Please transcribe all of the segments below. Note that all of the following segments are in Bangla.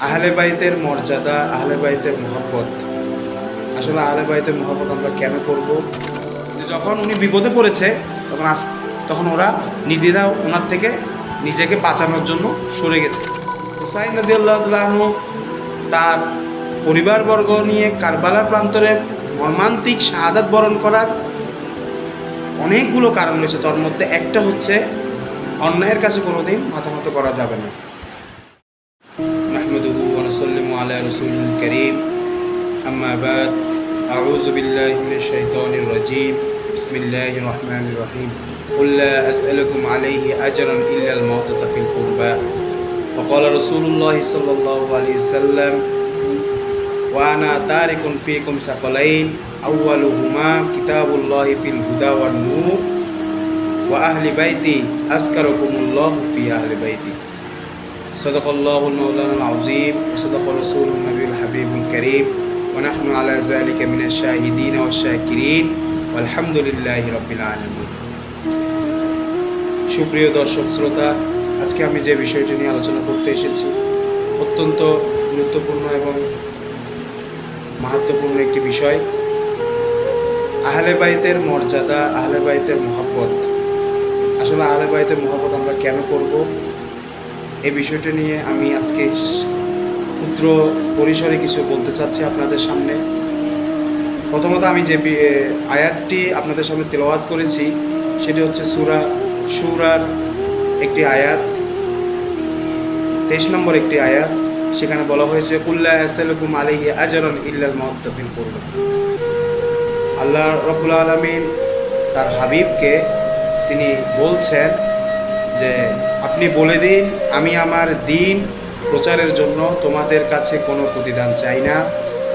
আহলে বাইতের মর্যাদা, আহলে বাইতের মহব্বত। আসলে আহলে বাইতের মহব্বত আমরা কেন করব? যখন উনি বিপদে পড়েছে তখন ওরা নির্দ্বিধা ওনার থেকে নিজেকে বাঁচানোর জন্য সরে গেছে। হুসাইন রাদিয়াল্লাহু তাআলা আনহু তার পরিবারবর্গ নিয়ে কারবালার প্রান্তরে মর্মান্তিক শাহাদাত বরণ করার অনেকগুলো কারণ রয়েছে। তার মধ্যে একটা হচ্ছে অন্যায়ের কাছে কোনোদিন মাথা নত করা যাবে না। নাহমাদুহু ওয়া নুসাল্লিমু আলা রাসূলিল কারীম, আম্মা বাদ। আউযু বিল্লাহি মিনাশ শাইতানির রাজীম। বিসমিল্লাহির রহমানির রহিম। কুল লা আসআলুকুম আলাইহি আজরান ইল্লাল মাওদাতা ফিল কুরবা। ওয়া ক্বালা রাসূলুল্লাহি সাল্লাল্লাহু আলাইহি ওয়াসাল্লাম ওয়া আনা তারিকুন ফীকুম সাকালাইন আউয়ালুহুমা কিতাবুল্লাহি ফিল হুদা ওয়ান নূর ওয়া আহলি বাইতি আযকারুকুমুল্লাহু ফি আহলি বাইতি। সাদাকাল্লাহুল মাওলানাল আযীম ওয়া সাদাকা রাসূলুন নবিয়ুল হাবিবুল কারীম ওয়া নাহনু আলা যালিকা মিনাশ শাহিদিন ওয়াশ শাকিরিন ওয়ালহামদুলিল্লাহি রাব্বিল আলামিন। সুপ্রিয় দর্শক শ্রোতা, আজকে আমি যে বিষয়টি নিয়ে আলোচনা করতে এসেছি অত্যন্ত গুরুত্বপূর্ণ এবং মাহাত্ম্যপূর্ণ একটি বিষয়। আহলে বাইতের মর্যাদা, আহলে বাইতের মহব্বত। আসলে আহলে বাইতের মহব্বত আমরা কেন করব, এই বিষয়টা নিয়ে আমি আজকে ক্ষুদ্র পরিসরে কিছু বলতে চাচ্ছি আপনাদের সামনে। প্রথমত আমি যে আয়াতটি আপনাদের সামনে তেলাওয়াত করেছি সেটি হচ্ছে সূরা শুরার একটি আয়াত, 23 নম্বর একটি আয়াত। সেখানে বলা হয়েছে কুল লা আসআলুকুম আলাইহি আজরান ইল্লাল মাওদাতা ফিল কুরবা। আল্লাহ রাব্বুল আলামিন তার হাবিবকে তিনি বলছেন যে আপনি বলে দিন, আমি আমার দ্বীন প্রচারের জন্য তোমাদের কাছে কোনো প্রতিদান চাই না,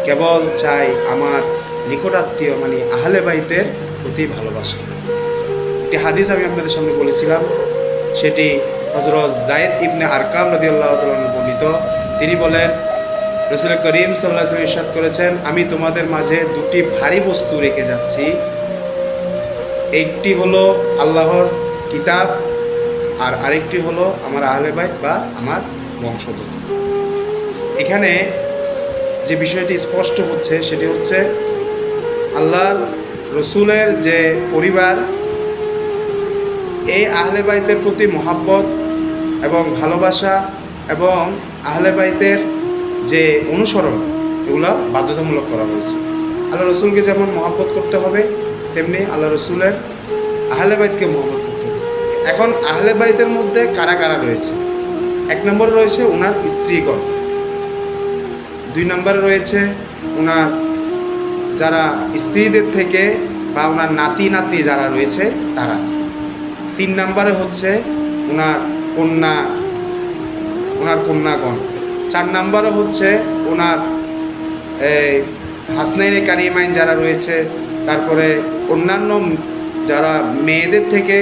কেবল চাই আমার নিকটাত্মীয় মানে আহলে বাইতের প্রতি ভালোবাসা। একটি হাদিস আমি আপনাদের সামনে বলেছিলাম, সেটি হযরত যায়েদ ইবনে আরকাম রাদিয়াল্লাহু তাআলা বর্ণিত। তিনি বলেন রাসূল করিম সাল্লাল্লাহু আলাইহি ওয়াসাল্লাম ইরশাদ করেছেন, আমি তোমাদের মাঝে দুটি ভারী বস্তু রেখে যাচ্ছি। একটি হলো আল্লাহর কিতাব আর আরেকটি হলো আমার আহলে বাইত বা আমার বংশধর। এখানে যে বিষয়টি স্পষ্ট হচ্ছে সেটি হচ্ছে আল্লাহর রসুলের যে পরিবার, এই আহলে বাইতের প্রতি মহব্বত এবং ভালোবাসা এবং আহলে বাইতের যে অনুসরণ, এগুলো বাধ্যতামূলক করা হয়েছে। আল্লাহ রসুলকে যেমন মহব্বত করতে হবে তেমনি আল্লাহ রসুলের আহলে বাইতকে মহব্বত করতে হবে। এখন আহলে বাইতের মধ্যে কারা কারা রয়েছে? 1 নম্বরে রয়েছে ওনার স্ত্রীগণ, 2 নম্বরে রয়েছে ওনার যারা স্ত্রীদের থেকে বা ওনার নাতি নাতনি যারা রয়েছে তারা, 3 নম্বরে হচ্ছে ওনার কন্যাগণ, 4 নম্বরে হচ্ছে ওনার হাসনাইনে কারিমাইন যারা রয়েছে, তারপরে অন্যান্য যারা মেয়েদের থেকে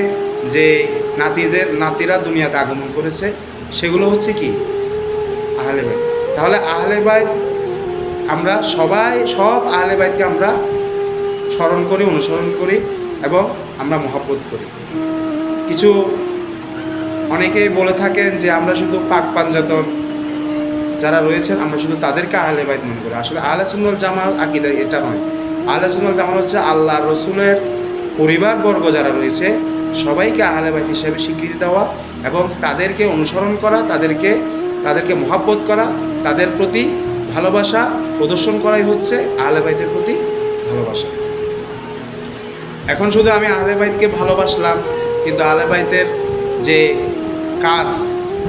যে নাতিরা দুনিয়াতে আগমন করেছে সেগুলো হচ্ছে কি আহলে বাইত। তাহলে আহলে বাইত আমরা সব আহলে বাইতকে আমরা স্মরণ করি, অনুসরণ করি এবং আমরা মহব্বত করি। কিছু অনেকেই বলে থাকেন যে আমরা শুধু পাক পাঞ্জাতন যারা রয়েছেন আমরা শুধু তাদেরকে আহলে বাইত মনে করি। আসলে আহলে সুন্নাত জামাত আকীদা এটা নয়। আহলে সুন্নাত জামাত হচ্ছে আল্লাহ রসুলের পরিবারবর্গ যারা রয়েছে সবাইকে আহলে বাইত হিসেবে স্বীকৃতি দেওয়া এবং তাদেরকে অনুসরণ করা, তাদেরকে মহব্বত করা, তাদের প্রতি ভালোবাসা প্রদর্শন করাই হচ্ছে আহলে বাইতের প্রতি ভালোবাসা। এখন শুধু আমি আহলে বাইতকে ভালোবাসলাম, কিন্তু আহলে বাইতের যে কাজ,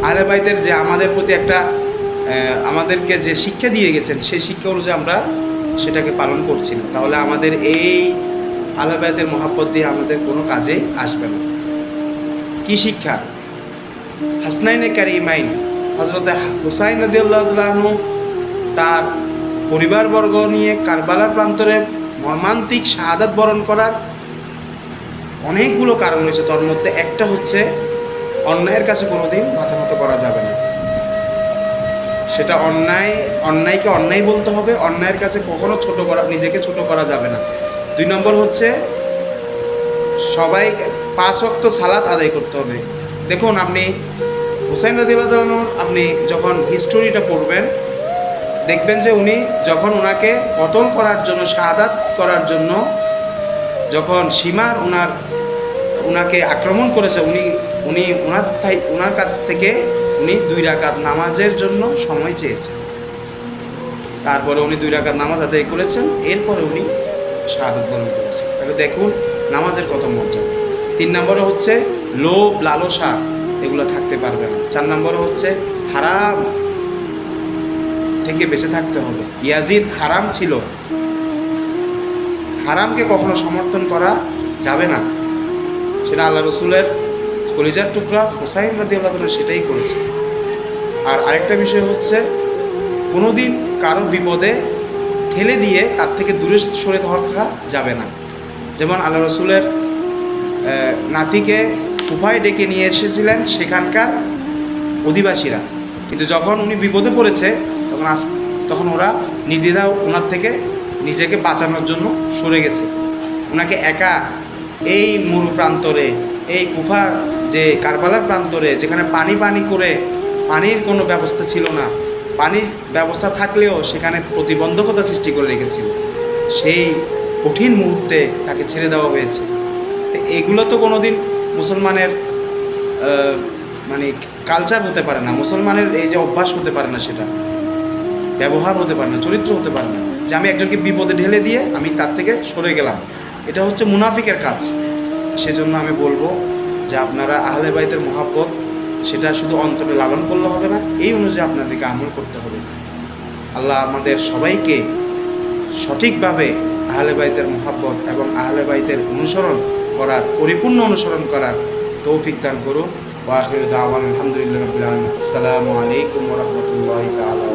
আহলে বাইতের যে আমাদের প্রতি একটা আমাদেরকে যে শিক্ষা দিয়ে গেছেন সেই শিক্ষা অনুযায়ী আমরা সেটাকে পালন করছি না, তাহলে আমাদের এই আহলে বাইতের মহব্বত দিয়ে আমাদের কোনো কাজেই আসবে না। কি শিক্ষা? হাসনাইনে কারিমাইন হযরত হুসাইন রাদিয়াল্লাহু তাআলা আনহু তার পরিবারবর্গ নিয়ে কারবালার প্রান্তরে মর্মান্তিক শাহাদাত বরণ করার অনেকগুলো কারণ রয়েছে। তার মধ্যে একটা হচ্ছে অন্যায়ের কাছে কোনোদিন মাথা নত করা যাবে না। সেটা অন্যায়কে অন্যায় বলতে হবে, অন্যায়ের কাছে কখনো নিজেকে ছোট করা যাবে না। 2 নম্বর হচ্ছে সবাই 5 ওয়াক্ত সালাত আদায় করতে হবে। দেখুন, আপনি হুসাইন রাদিয়াল্লাহু তাআলা আপনি যখন হিস্টোরিটা পড়বেন দেখবেন যে উনি যখন ওনাকে কতল করার জন্য, শাহাদাত করার জন্য যখন সীমার ওনাকে আক্রমণ করেছে, উনি ওনার কাছ থেকে উনি 2 রাকাত নামাজের জন্য সময় চেয়েছেন। তারপরে উনি 2 রাকাত নামাজ আদায় করেছেন, এরপরে উনি শাহাদাত বরণ করেছেন। তাহলে দেখুন নামাজের কত মর্যাদা। 3 নম্বরে হচ্ছে লোভ লালসা, এগুলো থাকতে পারবে না। 4 নম্বরে হচ্ছে হারাম থেকে বেঁচে থাকতে হবে। ইয়াজিদ হারাম ছিল, হারামকে কখনো সমর্থন করা যাবে না। সেটা আল্লাহ রসুলের কলিজার টুকরা হোসাইন রাদিয়াল্লাহু তাআলা সেটাই করেছে। আর আরেকটা বিষয় হচ্ছে কোনোদিন কারো বিপদে ঠেলে দিয়ে তার থেকে দূরে সরে থাকা যাবে না। যেমন আল্লাহ রসুলের নাতিকে কুফায় ডেকে নিয়ে এসেছিলেন সেখানকার অধিবাসীরা, কিন্তু যখন উনি বিপদে পড়েছে তখন ওরা নির্দ্বিধা ওনার থেকে নিজেকে বাঁচানোর জন্য সরে গেছে। ওনাকে একা এই মরু প্রান্তরে, এই কুফার যে কারবালার প্রান্তরে, যেখানে পানি করে পানির কোনো ব্যবস্থা ছিল না, পানির ব্যবস্থা থাকলেও সেখানে প্রতিবন্ধকতা সৃষ্টি করে রেখেছিল, সেই কঠিন মুহূর্তে তাকে ছেড়ে দেওয়া হয়েছে। তো এগুলো তো কোনোদিন মুসলমানের মানে কালচার হতে পারে না, মুসলমানের এই যে অভ্যাস হতে পারে না, সেটা ব্যবহার হতে পারে না, চরিত্র হতে পারে না, যে আমি একজনকে বিপদে ঢেলে দিয়ে আমি তার থেকে সরে গেলাম। এটা হচ্ছে মুনাফিকের কাজ। সেজন্য আমি বলবো যে আপনারা আহলে বাইতের মহব্বত সেটা শুধু অন্তরে লালন করলে হবে না, এই অনুযায়ী আপনাদেরকে আমল করতে হবে। আল্লাহ আমাদের সবাইকে সঠিকভাবে আহলে বাইতের মহব্বত এবং আহলে বাইতের অনুসরণ করার, পরিপূর্ণ অনুসরণ করার তৌফিক দান করুন। ওয়া আখিরু দাওয়ানা আলহামদুলিল্লাহি রাব্বিল আলামিন। আসসালামু আলাইকুম ওয়া রাহমাতুল্লাহি তাআলা।